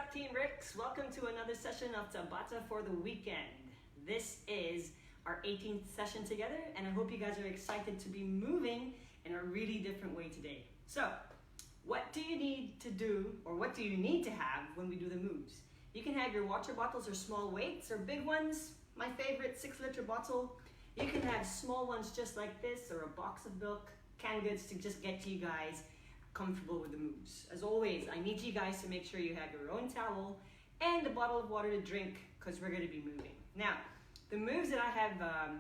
up, Team Rix? Welcome to another session of Tabata for the weekend. This is our 18th session together, and I hope you guys are excited to be moving in a really different way today. So, what do you need to do, or what do you need to have when we do the moves? You can have your water bottles or small weights, or big ones. My favorite, 6-liter bottle. You can have small ones just like this, or a box of milk, canned goods to just get you guys comfortable with the moves. As always, I need you guys to make sure you have your own towel and a bottle of water to drink because we're going to be moving. Now, the moves that I have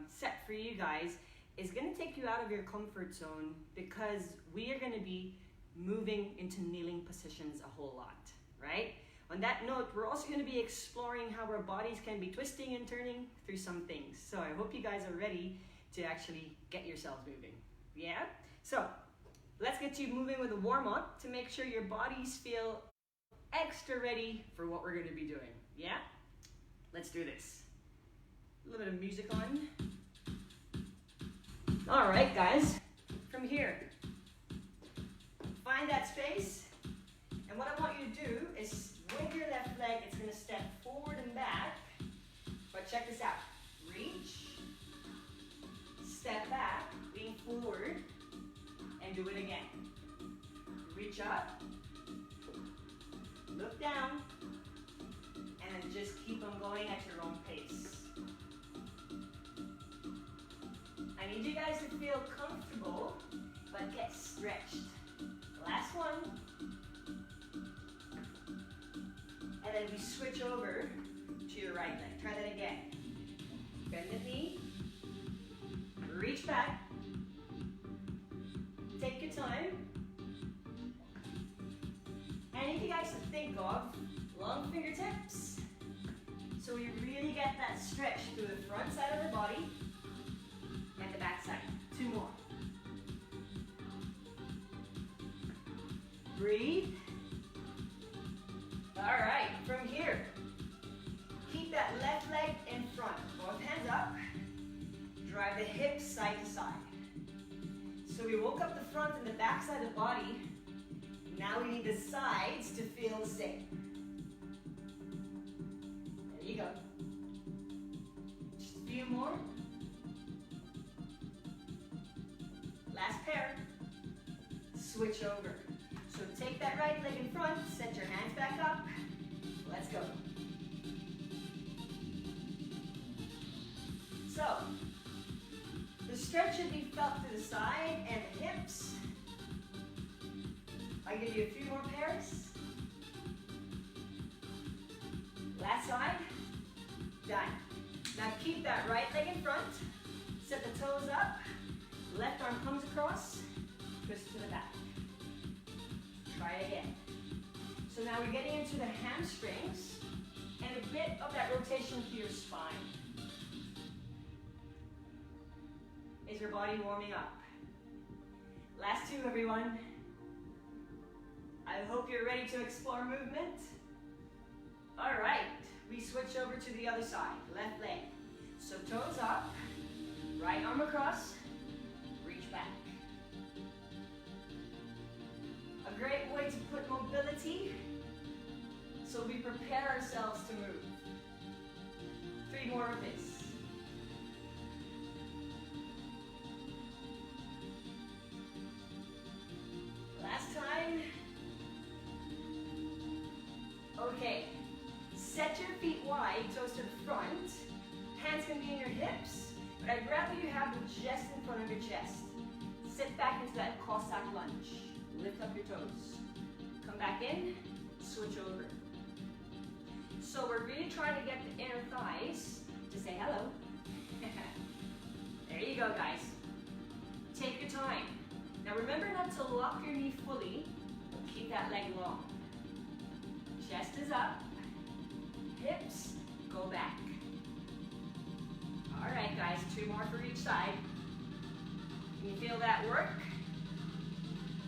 set for you guys is going to take you out of your comfort zone because we are going to be moving into kneeling positions a whole lot, right? On that note, we're also going to be exploring how our bodies can be twisting and turning through some things. So I hope you guys are ready to actually get yourselves moving. Yeah? So let's get you moving with a warm-up to make sure your bodies feel extra ready for what we're going to be doing. Yeah? Let's do this. A little bit of music on. All right, guys. From here, find that space. And what I want you to do is with your left leg, it's going to step forward and back. But check this out. Reach, step back, lean forward, and do it again. Reach up, look down, and then just keep on going at your own pace. I need you guys to feel comfortable, but get stretched. Last one. And then we switch over to your right leg. Try that again. Bend the knee, reach back, take your time. I need you guys to think of long fingertips so we really get that stretch through the front side of the body and the back side. 2 more. Breathe. All right, from here, keep that left leg in front. Both hands up. Drive the hips side to side. So we woke up the front and the back side of the body. Now we need the sides to feel the same. There you go. Just a few more. Last pair. Switch over. So take that right leg in front, set your hands back up. Let's go. So, the stretch should be felt to the side and the hips. I'll give you a few more pairs. Last side. Done. Now keep that right leg in front. Set the toes up. Left arm comes across. Twist to the back. Try it again. So now we're getting into the hamstrings and a bit of that rotation through your spine. Is your body warming up? Last 2, everyone. I hope you're ready to explore movement. All right, we switch over to the other side, left leg. So toes up, right arm across, reach back. A great way to put mobility so we prepare ourselves to move. 3 more of this. Last time. Okay, set your feet wide, toes to the front. Hands can be in your hips, but I'd rather you have them just in front of your chest. Sit back into that Cossack lunge. Lift up your toes. Come back in, switch over. So we're really trying to get the inner thighs to say hello. There you go, guys. Take your time. Now remember not to lock your knee fully, but keep that leg long. Chest is up, hips go back. All right, guys, 2 more for each side. Can you feel that work?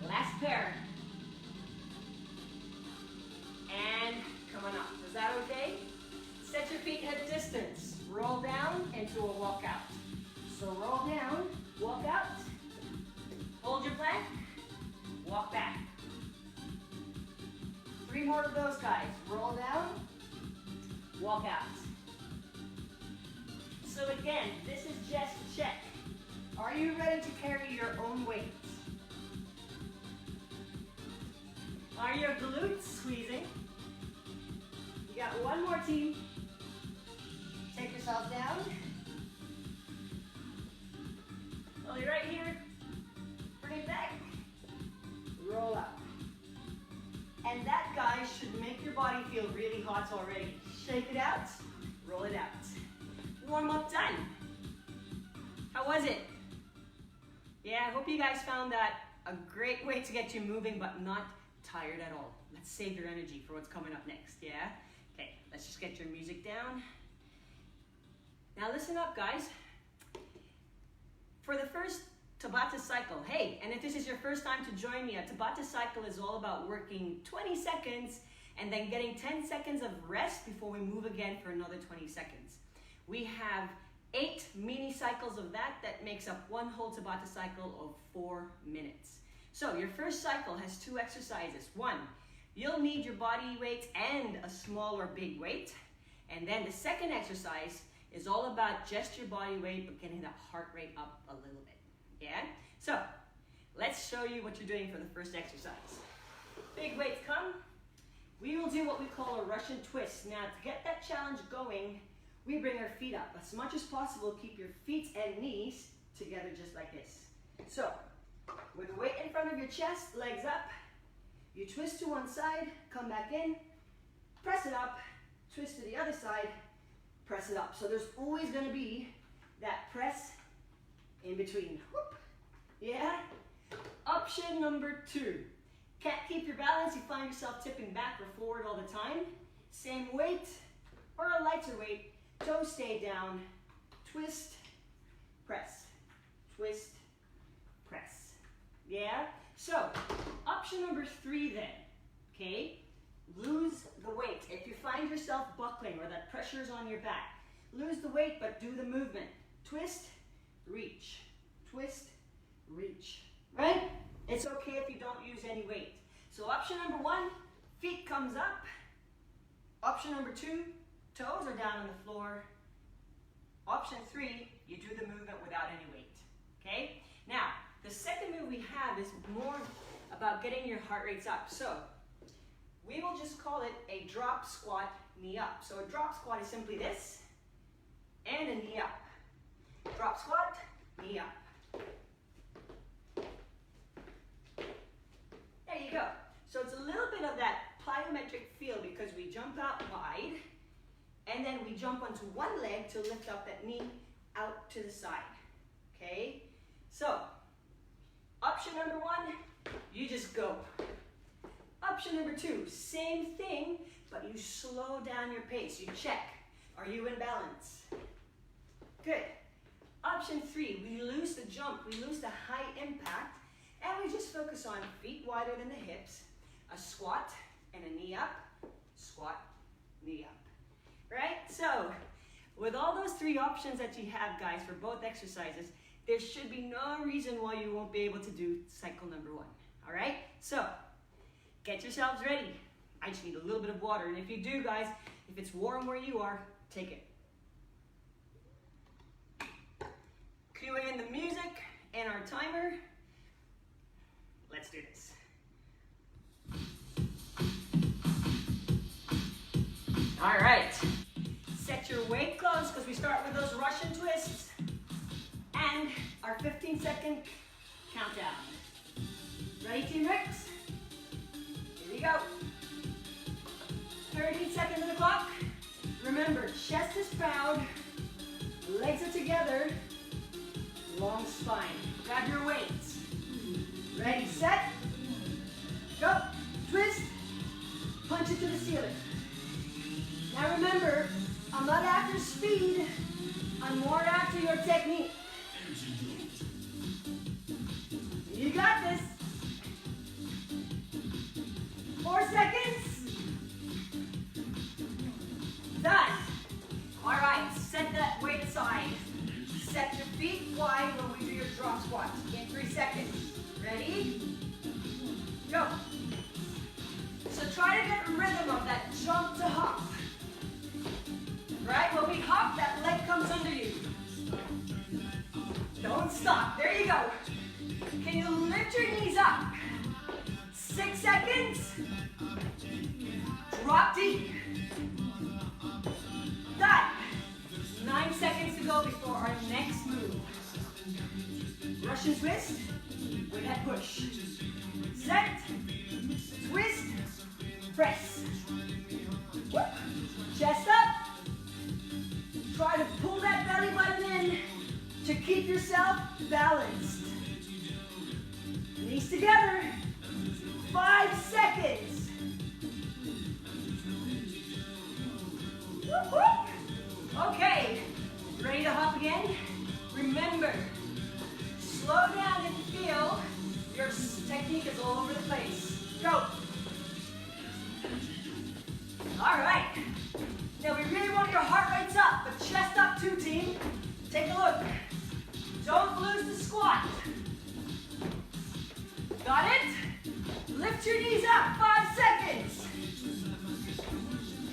Last pair. And come on up. Is that okay? Set your feet hip distance. Roll down into a walkout. So roll down, walk out, hold your plank, walk back. 3 more. more of those guys. Roll down, walk out. So again, this is just a check. Are you ready to carry your own weight? Are your glutes squeezing? You got one more, team. Take yourself down. Hold it right here. Bring it back. Roll up. And that, guys, should make your body feel really hot already. Shake it out. Roll it out. Warm up done. How was it? Yeah, I hope you guys found that a great way to get you moving but not tired at all. Let's save your energy for what's coming up next, yeah? Okay, let's just get your music down. Now listen up, guys. For the first Tabata cycle, hey, and if this is your first time to join me, a Tabata cycle is all about working 20 seconds and then getting 10 seconds of rest before we move again for another 20 seconds. We have 8 mini cycles of that makes up one whole Tabata cycle of 4 minutes. So your first cycle has 2 exercises. One, you'll need your body weight and a small or big weight. And then the second exercise is all about just your body weight but getting that heart rate up a little bit. Yeah? So let's show you what you're doing for the first exercise. Big weights come. We will do what we call a Russian twist. Now to get that challenge going, we bring our feet up. As much as possible, keep your feet and knees together just like this. So, with the weight in front of your chest, legs up, you twist to one side, come back in, press it up, twist to the other side, press it up. So there's always going to be that press in between. Whoop. Yeah? Option number 2. Can't keep your balance, you find yourself tipping back or forward all the time. Same weight or a lighter weight, toes stay down, twist, press, twist, press. Yeah? So, option number 3 then, okay? Lose the weight. If you find yourself buckling or that pressure is on your back, lose the weight but do the movement. Twist, reach, twist, reach, right? It's okay if you don't use any weight. So option number 1, feet comes up. Option number 2, toes are down on the floor. Option 3, you do the movement without any weight, okay? Now, the second move we have is more about getting your heart rates up. So, we will just call it a drop squat, knee up. So a drop squat is simply this, and a knee up. Drop squat, knee up. There you go. So it's a little bit of that plyometric feel because we jump out wide, and then we jump onto one leg to lift up that knee out to the side, okay? So, option number 1, you just go. Option number 2, same thing, but you slow down your pace. You check, are you in balance? Good. Option 3, we lose the jump, we lose the high impact, and we just focus on feet wider than the hips, a squat, and a knee up, squat, knee up. Right? So, with all those 3 options that you have, guys, for both exercises, there should be no reason why you won't be able to do cycle number 1. All right? So, get yourselves ready. I just need a little bit of water. And if you do, guys, if it's warm where you are, take it. Cueing in the music and our timer. Let's do this. All right. Set your weight close because we start with those Russian twists and our 15-second countdown. Ready, Team Rix? Here we go. 30 seconds on the clock. Remember, chest is proud, legs are together, long spine. Grab your weights. Ready, set, go. Twist, punch it to the ceiling. Now remember, I'm not after speed, I'm more after your technique. You got this. 4 seconds. Done. All right, set that weight aside. Set your feet wide when we do your drop squat in 3 seconds. Ready? Go. So try to get Drop deep. Done. 9 seconds to go before our next move. Russian twist with that push. Set, twist, press. Whoop. Chest up. Try to pull that belly button in to keep yourself balanced. Knees together. 5 seconds. Whoop, whoop. Okay, ready to hop again? Remember, slow down if you feel your technique is all over the place. Go. All right. Now we really want your heart rates up, but chest up too, team. Take a look. Don't lose the squat. Got it? Lift your knees up, 5 seconds.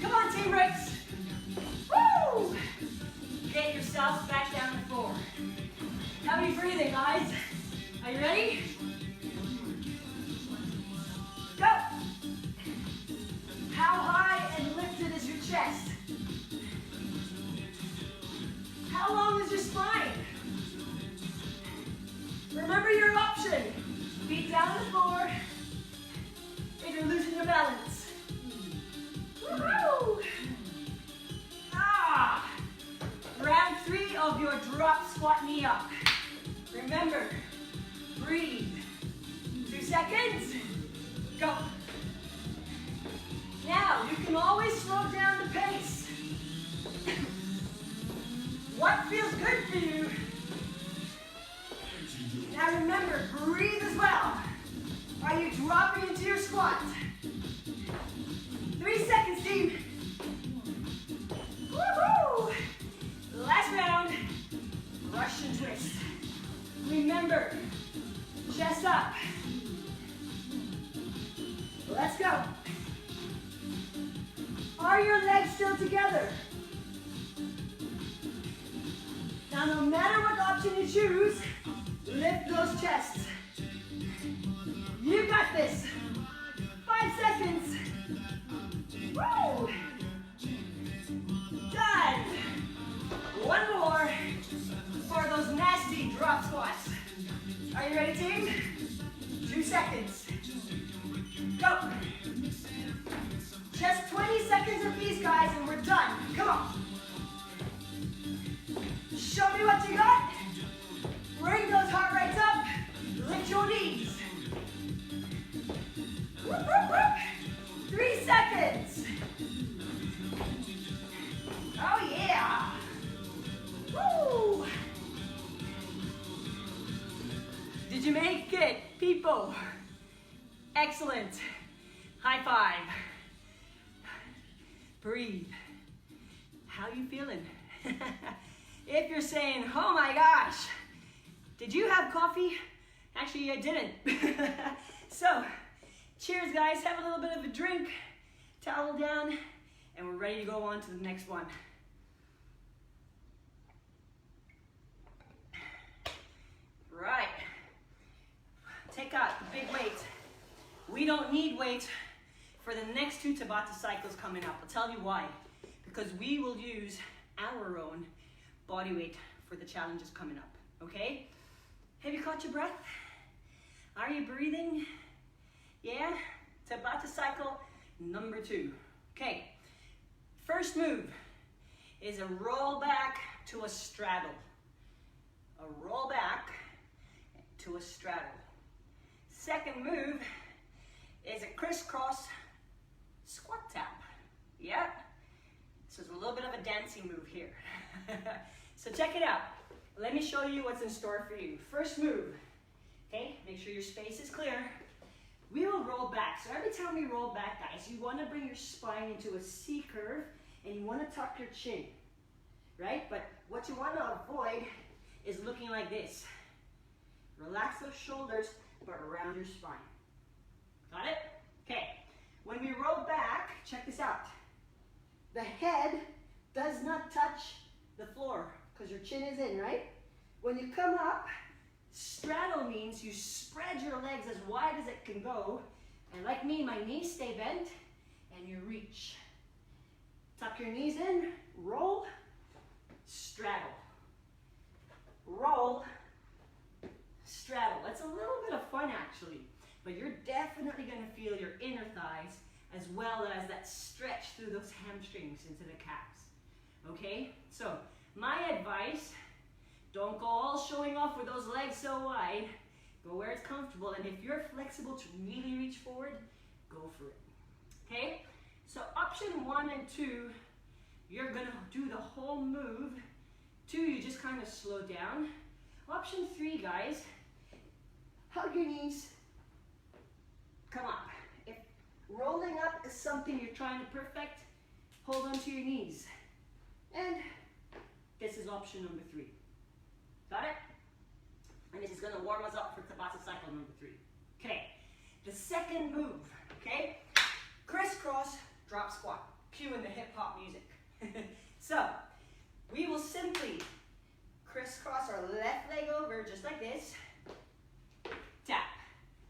Come on, Team Rix. Woo! Get yourselves back down to the floor. How are you breathing, guys? Are you ready? Go! How high and lifted is your chest? How long is your spine? Remember your option. Feet down on the floor if you're losing your balance. Woohoo! Ah! Round 3 of your drop squat knee up. Remember, breathe. 2 seconds. Go. Now, you can always slow down the pace. What feels good for you? Now remember, breathe as well. Are you dropping into your squat? 3 seconds, team. Woohoo! Last round, Russian twist. Remember, chest up. Let's go. Are your legs still together? Now, no matter what option you choose, lift those chests. You got this. 5 seconds. Woo! Done. One more for those nasty drop squats. Are you ready, team? 2 seconds. Go. Just 20 seconds of these, guys, and we're done. Come on. Show me what you got. Bring those heart rates up. Lift your knees. Whoop, whoop, whoop. 3 seconds. Oh, yeah. Woo. Did you make it, people? Excellent. High five. Breathe. How you feeling? If you're saying, oh my gosh, did you have coffee? Actually, I didn't. So, cheers, guys. Have a little bit of a drink, towel down, and we're ready to go on to the next one. Right. Take out the big weight. We don't need weight for the next 2 Tabata cycles coming up. I'll tell you why. Because we will use our own body weight for the challenges coming up, okay? Have you caught your breath? Are you breathing? Yeah? Tabata cycle number 2. Okay, first move is a roll back to a straddle. A roll back to a straddle. Second move is a crisscross squat tap. Yeah? So it's a little bit of a dancing move here. So check it out. Let me show you what's in store for you. First move, okay? Make sure your space is clear. We will roll back. So every time we roll back, guys, you want to bring your spine into a C curve and you want to tuck your chin, right? But what you want to avoid is looking like this. Relax those shoulders, but around your spine. Got it? Okay. When we roll back, check this out. The head does not touch the floor because your chin is in, right? When you come up, straddle means you spread your legs as wide as it can go. And like me, my knees stay bent and you reach. Tuck your knees in, roll, straddle. Roll, straddle. It's a little bit of fun actually, but you're definitely going to feel your inner thighs as well as that stretch through those hamstrings into the calves. Okay, so my advice, don't go all showing off with those legs so wide. Go where it's comfortable, and if you're flexible to really reach forward, go for it. Okay, so option 1 and 2, you're gonna do the whole move. 2, you just kind of slow down. Option 3, guys, hug your knees, come up. If rolling up is something you're trying to perfect, hold on to your knees. And this is option number 3. Got it? And this is going to warm us up for Tabata cycle number 3. Okay, the second move, okay? Crisscross, drop squat. Cue in the hip hop music. So, we will simply crisscross our left leg over just like this. Tap.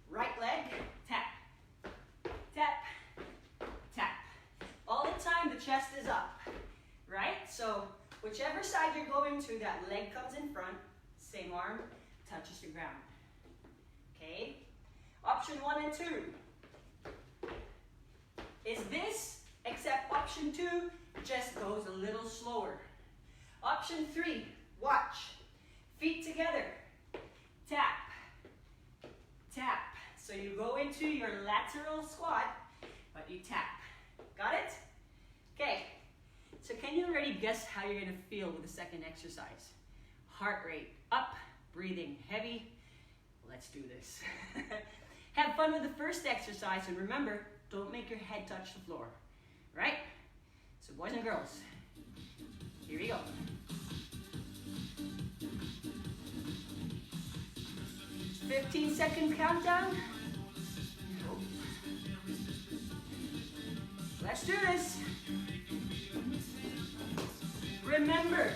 Right leg, tap. Tap, tap. All the time the chest is up, right? So, whichever side you're going to, that leg comes in front, same arm touches the ground. Okay? Option 1 and 2 is this, except option 2 just goes a little slower. Option 3, watch. Feet together. Tap. Tap. So you go into your lateral squat, but you tap. Got it? Okay. So can you already guess how you're going to feel with the second exercise? Heart rate up, breathing heavy. Let's do this. Have fun with the first exercise, and remember, don't make your head touch the floor. Right? So boys and girls, here we go. "15-second countdown. Let's do this. Remember,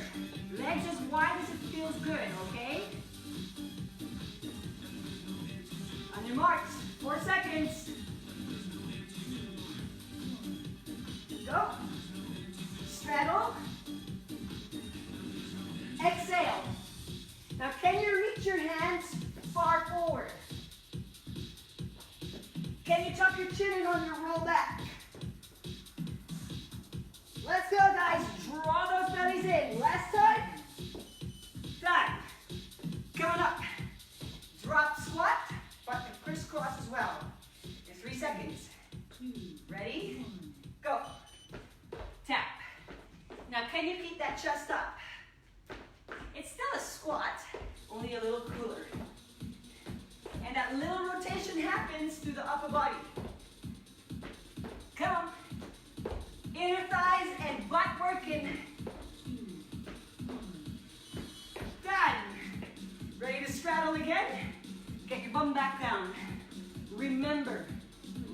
legs as wide as it feels good, okay? On your marks, 4 seconds. Go. Straddle. Exhale. Now can you reach your hands far forward? Can you tuck your chin in on your roll back? Let's go, guys. Draw those bellies in. Last time. Done. Coming up. Drop squat, but the crisscross as well. In 3 seconds. Ready? Go. Tap. Now, can you keep that chest up? It's still a squat, only a little cooler. And that little rotation happens through the upper body. Come on. Inner thighs and butt working. Done. Ready to straddle again? Get your bum back down. Remember,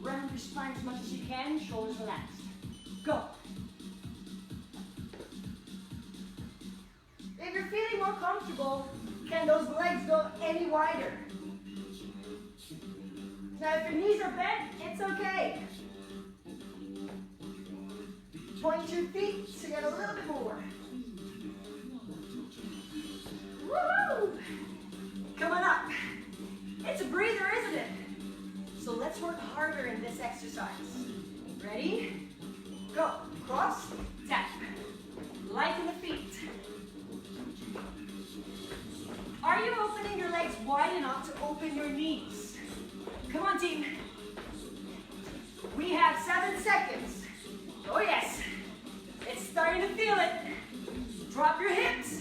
round your spine as much as you can, shoulders relaxed. Go. If you're feeling more comfortable, can those legs go any wider? Now if your knees are bent, it's okay. Point your feet to get a little bit more. Woo! Coming up. It's a breather, isn't it? So let's work harder in this exercise. Ready? Go. Cross, tap. Lighten the feet. Are you opening your legs wide enough to open your knees? Come on, team. We have 7 seconds. Oh yes, it's starting to feel it. Drop your hips.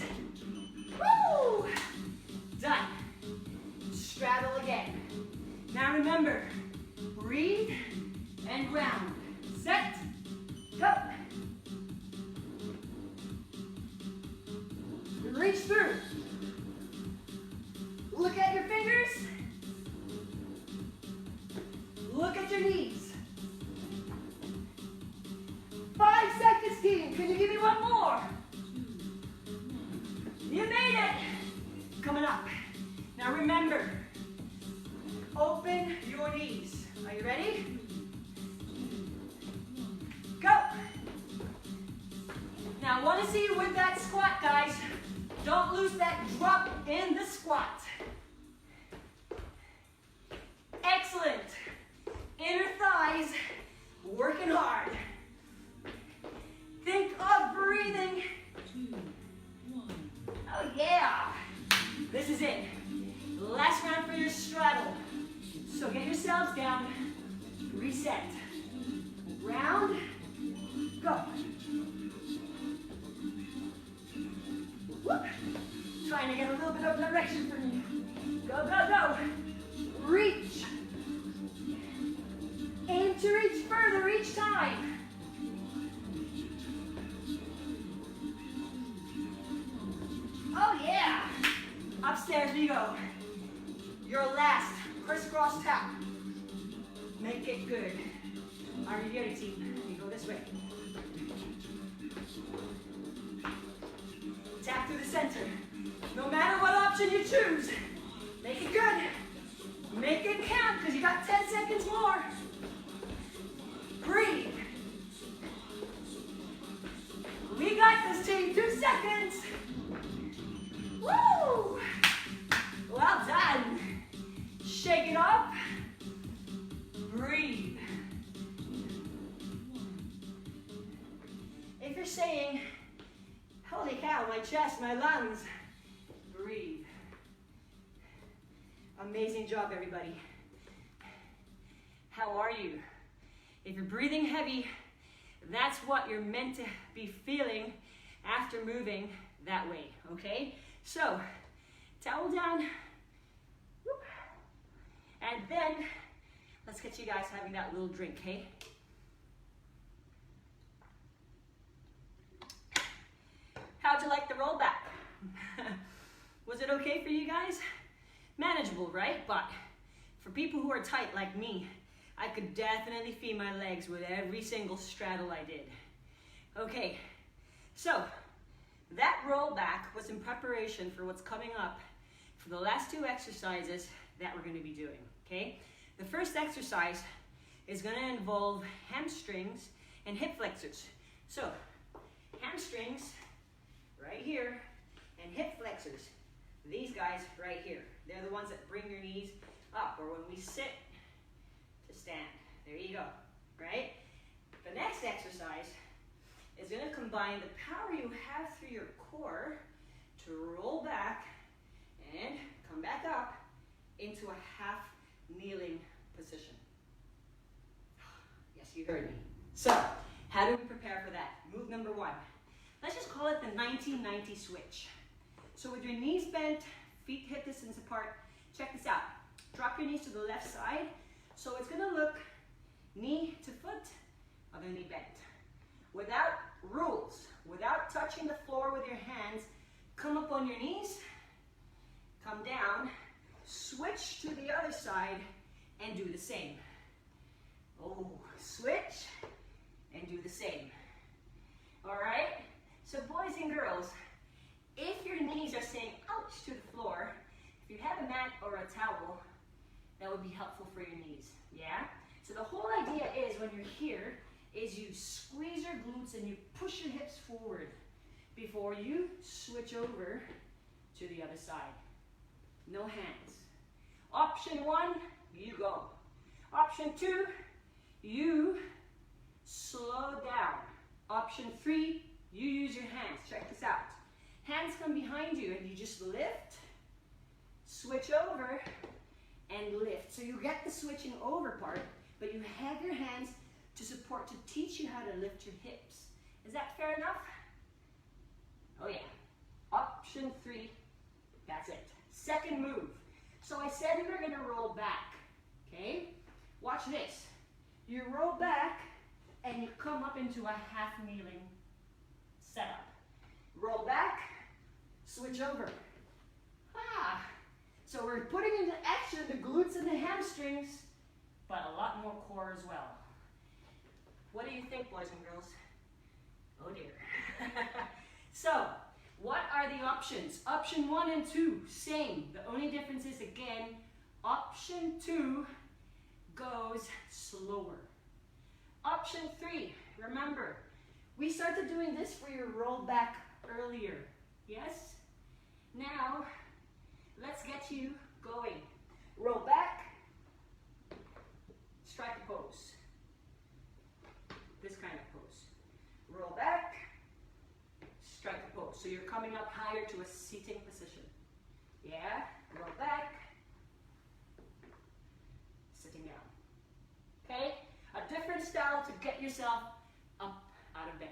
Woo! Done. Straddle again. Now remember, breathe and round. Set, go. Reach through. Look at your fingers. Look at your knees. 5 seconds, team. Can you give me one more? You made it. Coming up. Now remember, open your knees. Are you ready? Now I want to see you with that squat, guys. Don't lose that drop in the squat. Excellent. Inner thighs working hard. Think of breathing. 2, 1. Oh yeah. This is it. Last round for your straddle. So get yourselves down. Reset. Round. Go. Whoop. Trying to get a little bit of direction from you. Go, go, go. Reach. Aim to reach further each time. Oh yeah. Upstairs we go. Your last crisscross tap. Make it good. Are you ready, team? You go this way. Tap through the center. No matter what option you choose, make it good. Make it count because you got 10 seconds more. Breathe. We got this, team. 2 seconds. Woo! Well done. Shake it off. Breathe. If you're saying, holy cow, my chest, my lungs, breathe. Amazing job, everybody. How are you? If you're breathing heavy, that's what you're meant to be feeling after moving that way, okay? So, towel down. Whoop. And then, let's get you guys having that little drink, okay? How'd you like the rollback? Was it okay for you guys? Manageable, right? But for people who are tight like me, I could definitely feel my legs with every single straddle I did. Okay, so that rollback was in preparation for what's coming up for the last 2 exercises that we're going to be doing, okay? The first exercise is going to involve hamstrings and hip flexors. So, hamstrings right here and hip flexors, these guys right here. They're the ones that bring your knees up, or when we sit to stand. There you go, right? The next exercise is going to combine the power you have through your core to roll back and come back up into a half kneeling position. Yes, you heard me. So, how do we prepare for that? Move number 1. Let's just call it the 1990 switch. So with your knees bent, feet hip distance apart, check this out. Drop your knees to the left side. So it's gonna look knee to foot, other knee bent. Without rules, without touching the floor with your hands, come up on your knees, come down, switch to the other side, and do the same. Oh, switch, and do the same. All right? So boys and girls, if your knees are saying ouch to the floor, if you have a mat or a towel, that would be helpful for your knees, yeah? So the whole idea is when you're here, is you squeeze your glutes and you push your hips forward before you switch over to the other side. No hands. Option 1, you go. Option 2, you slow down. Option 3, you use your hands. Check this out. Hands come behind you and you just lift, switch over, and lift. So you get the switching over part, but you have your hands to support, to teach you how to lift your hips. Is that fair enough? Oh yeah. Option 3, that's it. Second move. So I said we were gonna roll back, okay? Watch this. You roll back and you come up into a half kneeling setup. Roll back, switch over. Ah. So we're putting into action the glutes and the hamstrings, but a lot more core as well. What do you think, boys and girls? Oh dear. So, what are the options? Option 1 and 2, same. The only difference is, again, option 2 goes slower. Option 3, remember, We started doing this for your roll back earlier. Yes? Now, let's get you going. Roll back, strike a pose. This kind of pose. Roll back, strike a pose. So you're coming up higher to a seating position. Yeah? Roll back, sitting down. Okay? A different style to get yourself up out of bed.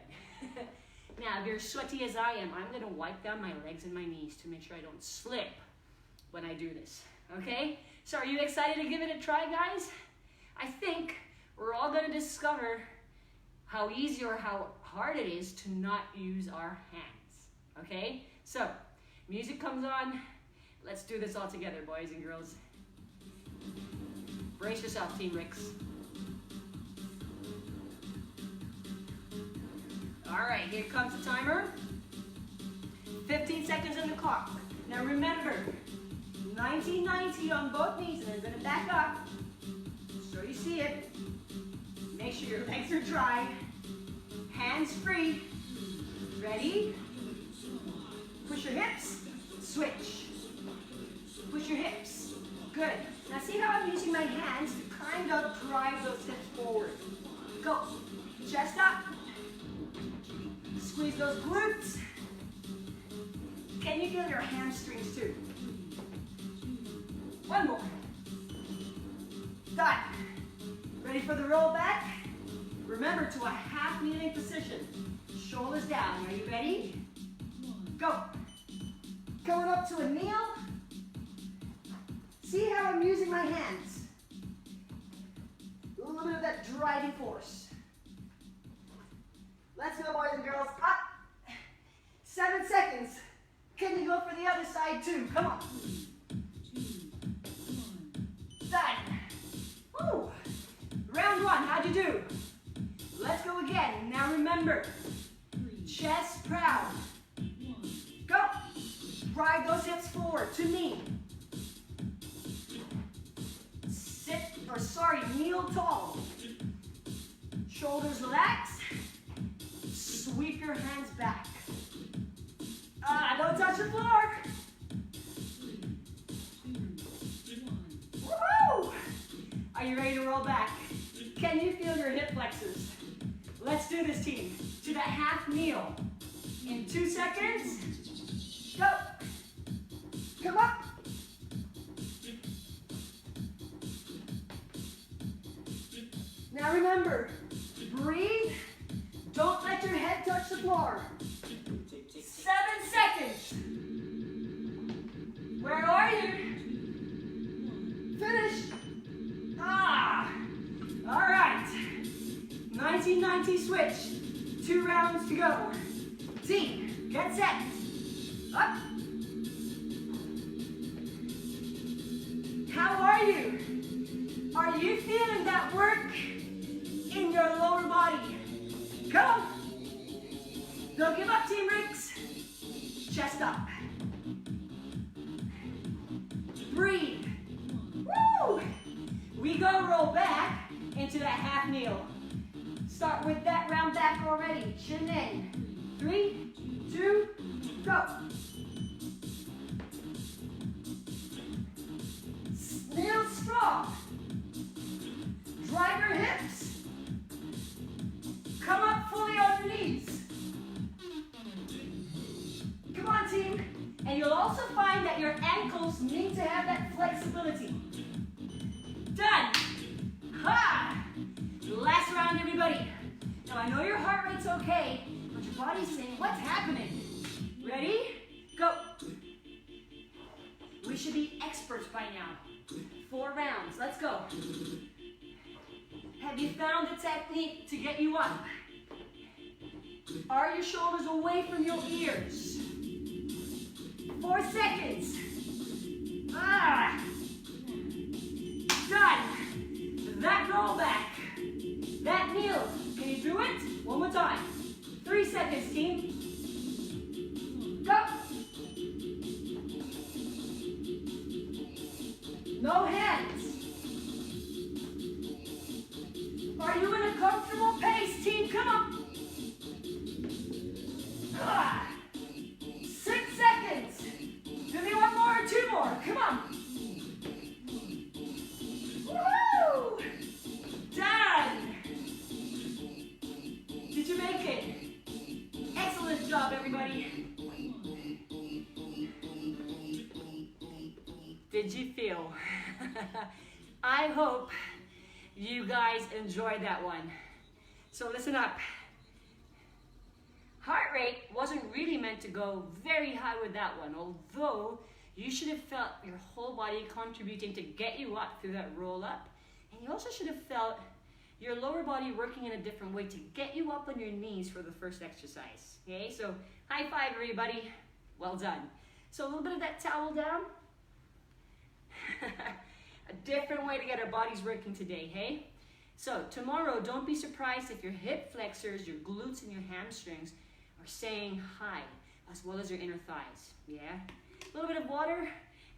Now, if you're sweaty as I am, I'm gonna wipe down my legs and my knees to make sure I don't slip when I do this, okay? So are you excited to give it a try, guys? I think we're all gonna discover how easy or how hard it is to not use our hands, okay? So, music comes on. Let's do this all together, boys and girls. Brace yourself, Team Rix. All right, here comes the timer. 15 seconds on the clock. Now remember, 90-90 on both knees, and I'm gonna back up so you see it. Make sure your legs are dry, hands free. Ready? Push your hips, switch. Push your hips, good. Now see how I'm using my hands to kind of drive those hips forward. Go, chest up. Squeeze those glutes. Can you feel your hamstrings too? One more. Done. Ready for the roll back? Remember to a half kneeling position. Shoulders down. Are you ready? Go. Going up to a kneel. See how I'm using my hands. A little bit of that driving force. Let's go, boys and girls. Up. 7 seconds. Can you go for the other side too? Come on. Done. Woo. Round one. How'd you do? Let's go again. Now remember, chest proud. Go. Drive those hips forward to knee. Kneel tall. Shoulders relaxed. Sweep your hands back. Don't touch the floor. Woohoo! Are you ready to roll back? Can you feel your hip flexors? Let's do this, team. To that half kneel. In 2 seconds. Go. Come up. Now remember, breathe. Don't let your head touch the floor. 7 seconds. Where are you? Finish. All right. 1990 switch. 2 rounds to go. Team, get set. Up. How are you? Are you feeling that work in your lower body? Come. Don't give up, Team Rix. Chest up. Breathe. Woo! We go roll back into that half kneel. Start with that round back already. Chin in. 3, 2, go. Kneel strong. Drive your hips. Come up fully on your knees. Come on, team. And you'll also find that your ankles need to have that flexibility. Done. Ha! Last round, everybody. Now, I know your heart rate's okay, but your body's saying, what's happening? Ready? Go. We should be experts by now. 4 rounds. Let's go. Have you found the technique to get you up? Are your shoulders away from your ears? 4 seconds. Done. That roll back. That kneel. Can you do it? One more time. 3 seconds, team. Go. No hands. Are you in a comfortable pace, team? Come on. everybody. Did you feel? I hope you guys enjoyed that one. So listen up. Heart rate wasn't really meant to go very high with that one, although you should have felt your whole body contributing to get you up through that roll up. And you also should have felt your lower body working in a different way to get you up on your knees for the first exercise. Okay, so high five everybody. Well done. So a little bit of that towel down. A different way to get our bodies working today, hey? So tomorrow, don't be surprised if your hip flexors, your glutes, and your hamstrings are saying hi, as well as your inner thighs, yeah? A little bit of water,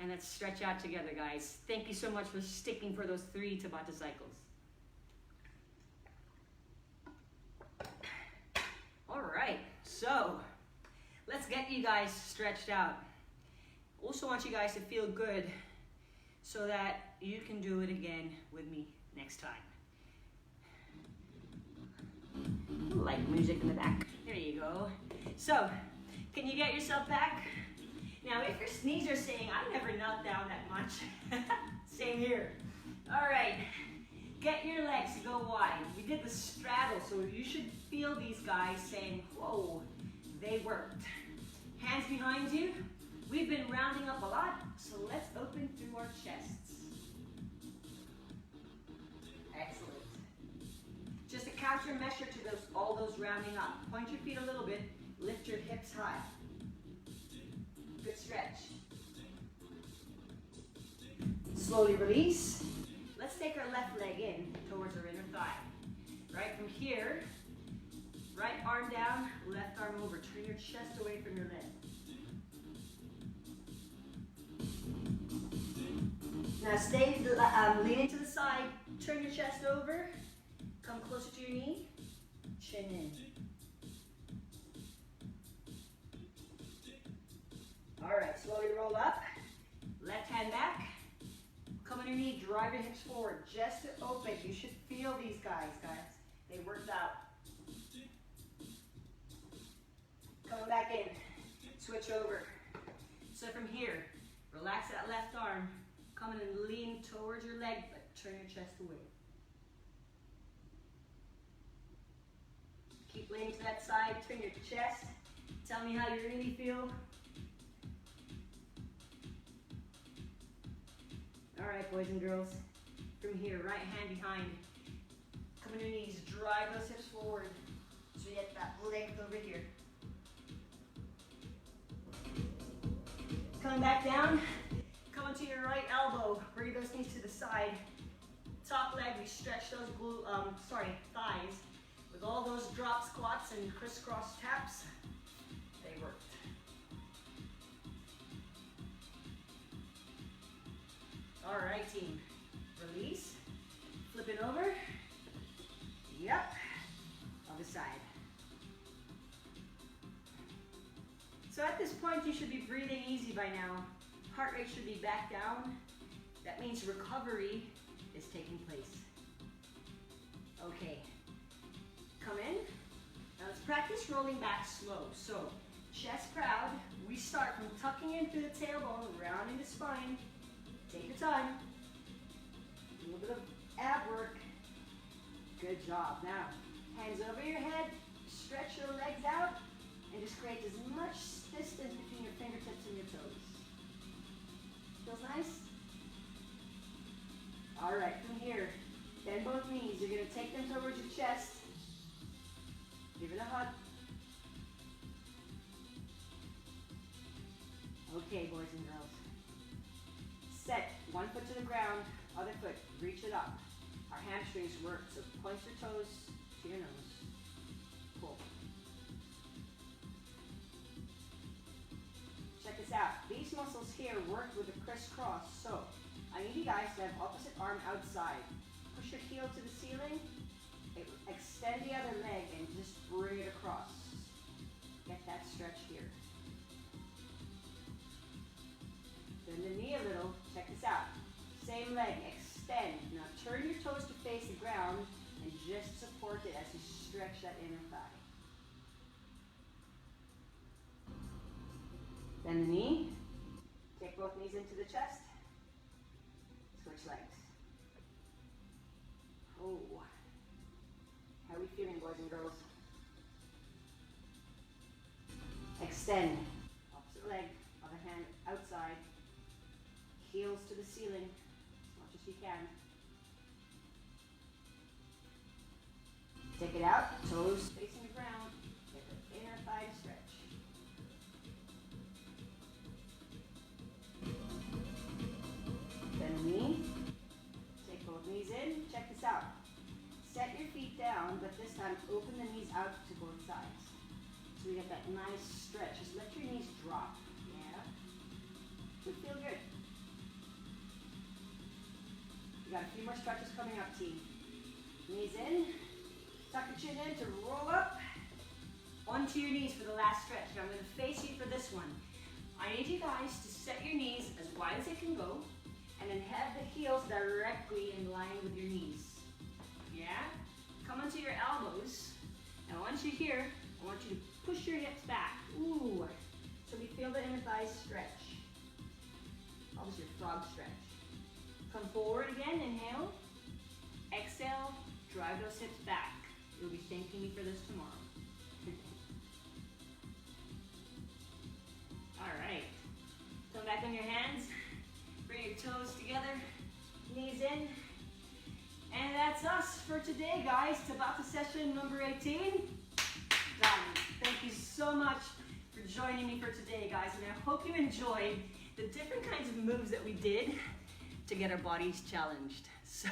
and let's stretch out together, guys. Thank you so much for sticking for those 3 Tabata cycles. All right, so let's get you guys stretched out. Also want you guys to feel good so that you can do it again with me next time. Like music in the back. There you go. So, can you get yourself back? Now, if your knees are saying, I never knelt down that much. Same here. All right, get your legs to go wide. We did the straddle, so you should feel these guys saying, whoa, they worked. Hands behind you. We've been rounding up a lot, so let's open through our chests. Excellent. Just a countermeasure to all those rounding up. Point your feet a little bit, lift your hips high. Good stretch. Slowly release. Let's take our left leg in towards our inner thigh. Right from here, right arm down, left arm over. Turn your chest away from your leg. Now stay, lean to the side, turn your chest over, come closer to your knee, chin in. All right, slowly roll up, left hand back, come on your knee, drive your hips forward, just to open. You should feel these guys. They worked out. Coming back in, switch over. So from here, relax that left arm, come in and lean towards your leg, but turn your chest away. Keep leaning to that side, turn your chest. Tell me how you really feel. All right, boys and girls. From here, right hand behind. Come on your knees, drive those hips forward. So you get that length over here. Coming back down. Come onto your right elbow, bring those knees to the side. Top leg, we stretch those thighs. With all those drop squats and crisscross taps, they worked. All right, team. Release. Flip it over. Yep. Other side. So at this point, you should be breathing easy by now. Heart rate should be back down. That means recovery is taking place. Okay. Come in. Now let's practice rolling back slow. So, chest proud. We start from tucking in through the tailbone, rounding the spine. Take your time. A little bit of ab work. Good job. Now, hands over your head. Stretch your legs out. And just create as much distance between your fingertips and your toes. Feels nice? All right, from here, bend both knees. You're going to take them towards your chest. Give it a hug. Okay, boys and girls. Set. One foot to the ground, other foot, reach it up. Our hamstrings work, so point your toes to your nose. Pull. Check this out. These muscles here work with a crisscross, so I need you guys to have opposite arm outside. Push your heel to the ceiling, extend the other leg, and just bring it across. Get that stretch here. Bend the knee a little. Check this out. Same leg, extend. Now turn your toes to face the ground and just support it as you stretch that inner thigh. Bend the knee. Take both knees into the chest. Switch legs. Oh. How are we feeling, boys and girls? Extend. Opposite leg, other hand outside. Heels to the ceiling as much as you can. Take it out, toes facing the ground. Get the inner thigh to stretch. Bend the knee. Take both knees in. Check this out. Set your feet down, but this time open the knees out to both sides. So you get that nice stretch. Just let your knees drop. Yeah. Should feel good. You got a few more stretches coming up, team. Knees in. Tuck your chin in to roll up. Onto your knees for the last stretch. Now I'm going to face you for this one. I need you guys to set your knees as wide as they can go, and then have the heels directly in line with your knees. Yeah? Come onto your elbows. And once you're here, I want you to push your hips back. Ooh. So we feel the inner thighs stretch. Almost your frog stretch. Come forward again, inhale. Exhale, drive those hips back. You'll be thanking me for this tomorrow. All right. Come back on your hands. Bring your toes together. Knees in. And that's us for today, guys. Tabata session number 18. Done. Thank you so much for joining me for today, guys. And I hope you enjoyed the different kinds of moves that we did to get our bodies challenged. So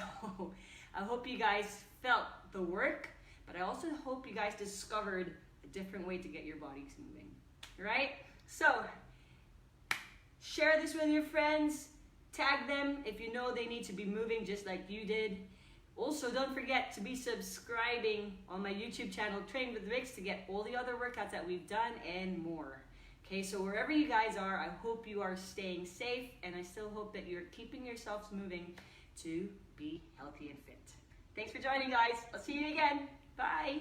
I hope you guys felt the work, but I also hope you guys discovered a different way to get your bodies moving, right? So share this with your friends, tag them if you know they need to be moving just like you did. Also, don't forget to be subscribing on my YouTube channel, Train with Rix, to get all the other workouts that we've done and more. Okay, so wherever you guys are, I hope you are staying safe, and I still hope that you're keeping yourselves moving to be healthy and fit. Thanks for joining, guys. I'll see you again. Bye.